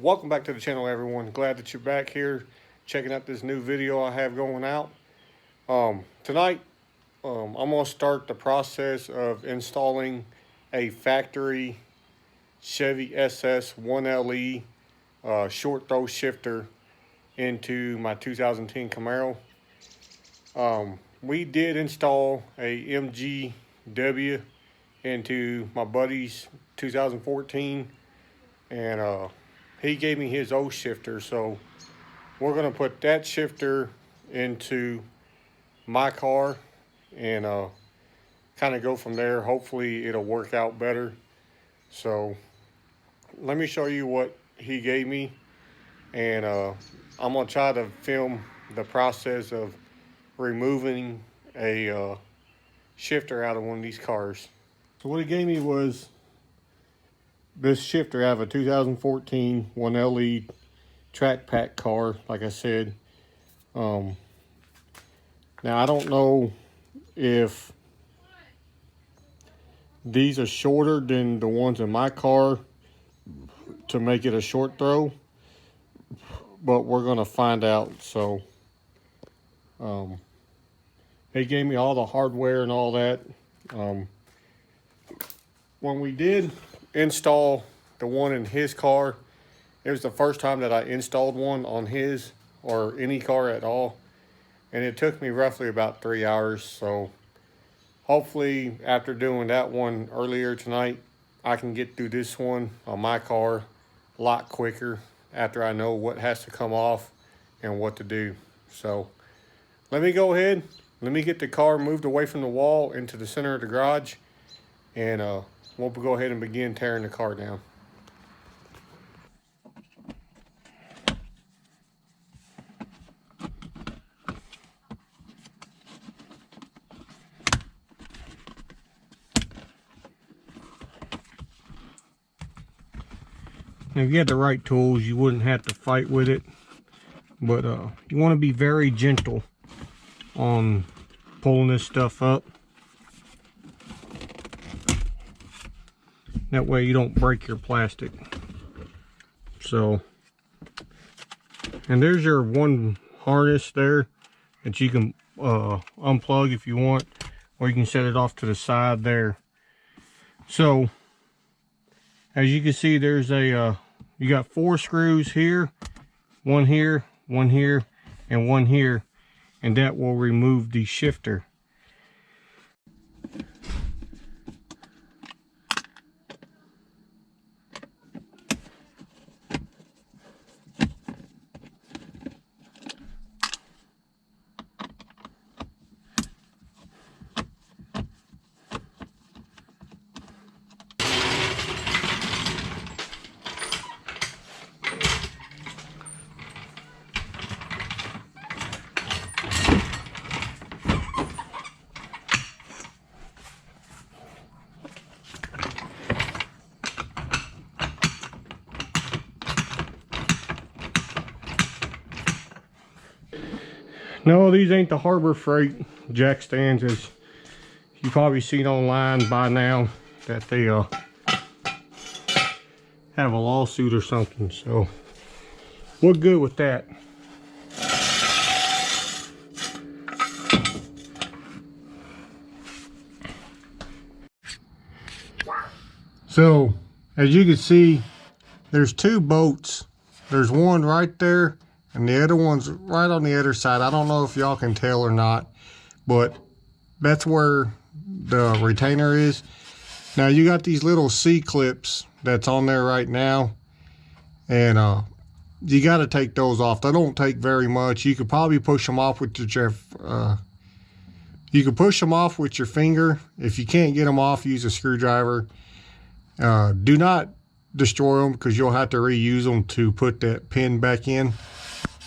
Welcome back to the channel, everyone. Glad that you're back here checking out this new video I have going out. Tonight I'm going to start the process of installing a factory Chevy SS 1LE short throw shifter into my 2010 Camaro. We did install a MGW into my buddy's 2014, and he gave me his old shifter, so we're going to put that shifter into my car and kind of go from there. Hopefully it'll work out better. So let me show you what he gave me, and I'm going to try to film the process of removing a shifter out of one of these cars. So what he gave me was this shifter out of a 2014 1LE track pack car, like I said. Now I don't know if these are shorter than the ones in my car to make it a short throw, but we're gonna find out. So they gave me all the hardware and all that. When we did install the one in his car, it was the first time that I installed one on his or any car at all, and it took me roughly about 3 hours. So hopefully after doing that one earlier tonight, I can get through this one on my car a lot quicker after I know what has to come off and what to do. So let me go ahead, let me get the car moved away from the wall into the center of the garage, and we'll go ahead and begin tearing the car down. Now, if you had the right tools, you wouldn't have to fight with it, but you want to be very gentle on pulling this stuff up. That way you don't break your plastic. So, and there's your one harness there that you can unplug if you want, or you can set it off to the side there. So as you can see, there's a you got 4 screws here, one here, one here, and one here, and that will remove the shifter. No, these ain't the Harbor Freight jack stands as you've probably seen online by now, that they have a lawsuit or something. So we're good with that. So as you can see, there's 2 bolts. There's one right there, and the other one's right on the other side. I don't know if y'all can tell or not, but that's where the retainer is. Now you got these little C-clips that's on there right now, and you got to take those off. They don't take very much. You could probably push them off with your finger. If you can't get them off, use a screwdriver. Do not destroy them, because you'll have to reuse them to put that pin back in.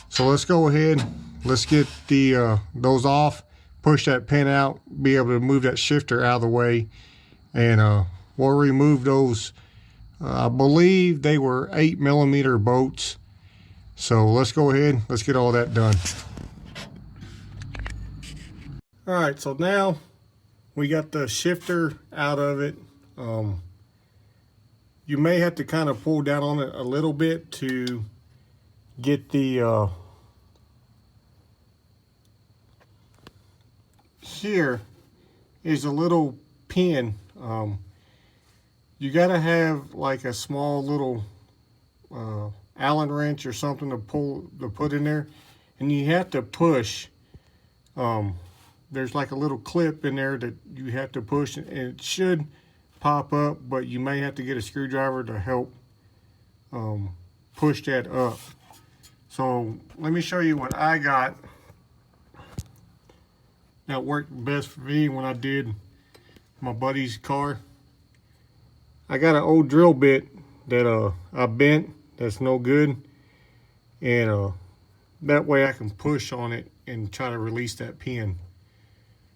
So let's go ahead, let's get the those off, push that pin out, be able to move that shifter out of the way, and we'll remove those. I believe they were 8mm bolts. So let's go ahead, let's get all that done. All right, so now we got the shifter out of it. you may have to kind of pull down on it a little bit to get the here is a little pin. You got to have like a small little Allen wrench or something to put in there, and you have to push. There's like a little clip in there that you have to push, and it should pop up, but you may have to get a screwdriver to help push that up. So let me show you what I got that worked best for me when I did my buddy's car. I got an old drill bit that I bent that's no good, and that way I can push on it and try to release that pin.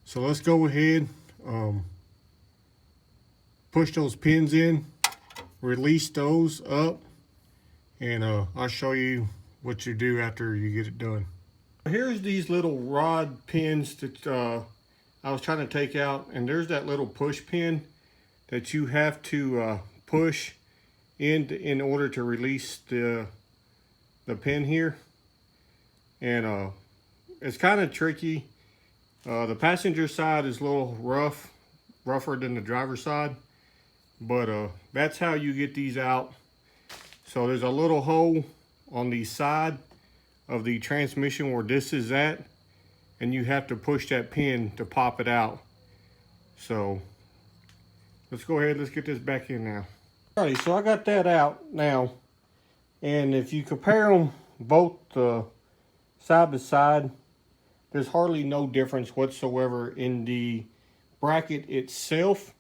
So let's go ahead, push those pins in, release those up, and I'll show you what you do after you get it done. Here's these little rod pins that I was trying to take out, and there's that little push pin that you have to push in order to release the pin here, and it's kind of tricky. The passenger side is a little rougher than the driver's side, but that's how you get these out. So there's a little hole on the side of the transmission where this is at, and you have to push that pin to pop it out. So let's go ahead, let's get this back in now. Alrighty, so I got that out now, and if you compare them both side by side, there's hardly no difference whatsoever in the bracket itself.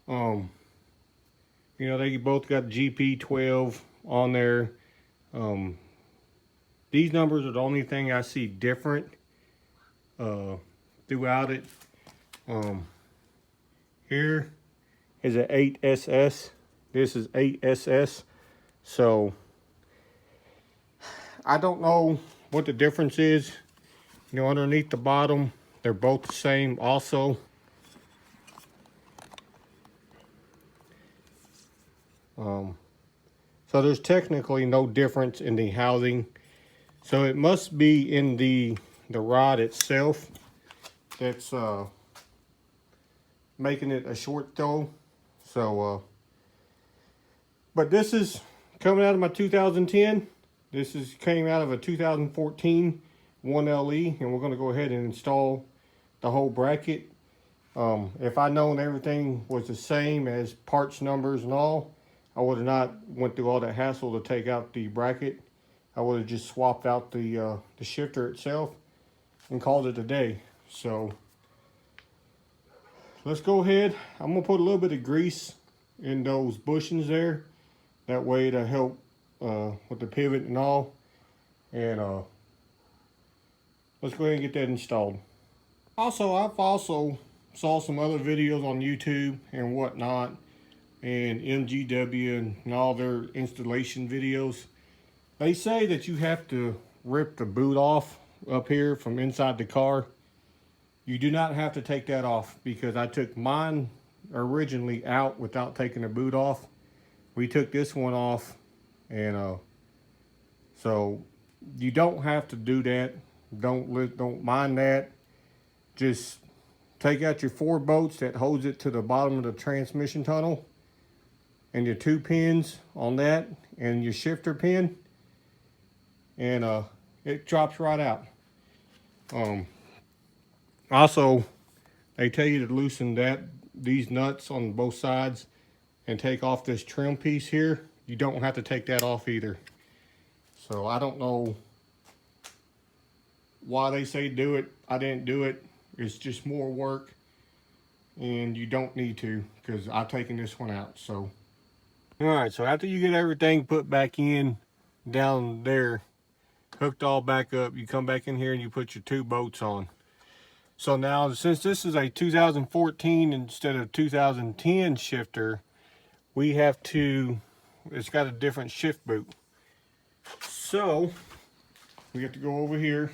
You know, they both got GP12 on there. These numbers are the only thing I see different throughout it. Here is an 8SS. This is 8SS. So I don't know what the difference is. You know, underneath the bottom, they're both the same also. So there's technically no difference in the housing. So it must be in the rod itself that's making it a short throw. So, but this is coming out of my 2010. This came out of a 2014 1LE, and we're going to go ahead and install the whole bracket. If I known everything was the same as parts numbers and all, I would have not went through all that hassle to take out the bracket. I would have just swapped out the shifter itself and called it a day. So let's go ahead. I'm gonna put a little bit of grease in those bushings there. That way to help with the pivot and all. And let's go ahead and get that installed. Also, I've also saw some other videos on YouTube and whatnot, and MGW and all their installation videos. They say that you have to rip the boot off up here from inside the car. You do not have to take that off, because I took mine originally out without taking the boot off. We took this one off, and so you don't have to do that. Don't mind that. Just take out your 4 bolts that holds it to the bottom of the transmission tunnel, and your 2 pins on that, and your shifter pin, and it drops right out. Also, they tell you to loosen these nuts on both sides and take off this trim piece here. You don't have to take that off either. So I don't know why they say do it. I didn't do it. It's just more work, and you don't need to, because I've taken this one out. So all right, so after you get everything put back in down there, hooked all back up, you come back in here and you put your 2 bolts on. So now, since this is a 2014 instead of 2010 shifter, we have to, it's got a different shift boot. So we have to go over here,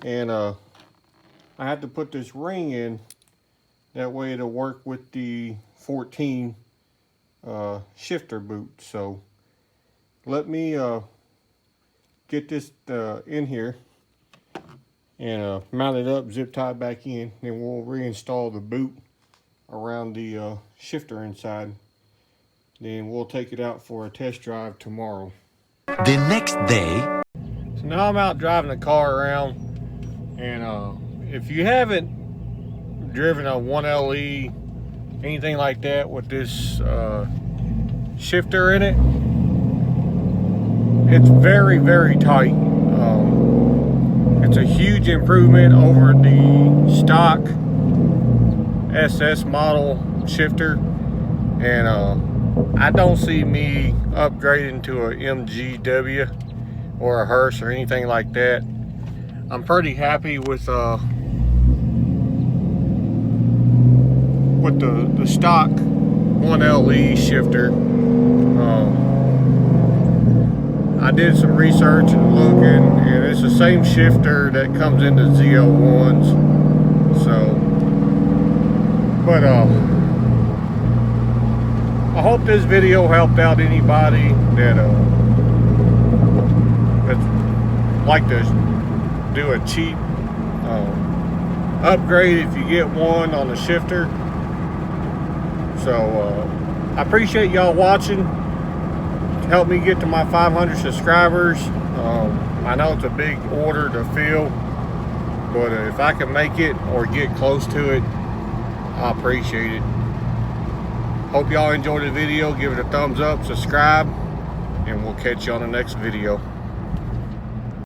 and I have to put this ring in. That way it'll work with the 14 shifter boot. So let me get this in here and mount it up, zip tie it back in, then we'll reinstall the boot around the shifter inside. Then we'll take it out for a test drive tomorrow. The next day. So now I'm out driving the car around, and if you haven't driven a 1LE, anything like that with this shifter in it, it's very, very tight. It's a huge improvement over the stock SS model shifter, and I don't see me upgrading to a MGW or a hearse or anything like that. I'm pretty happy with the stock 1LE shifter. I did some research and looking, and it's the same shifter that comes into Z01s. So, but I hope this video helped out anybody that that's like to do a cheap upgrade if you get one on the shifter. So I appreciate y'all watching. Help me get to my 500 subscribers. I know it's a big order to fill, but if I can make it or get close to it, I appreciate it. Hope y'all enjoyed the video. Give it a thumbs up, subscribe, and we'll catch you on the next video.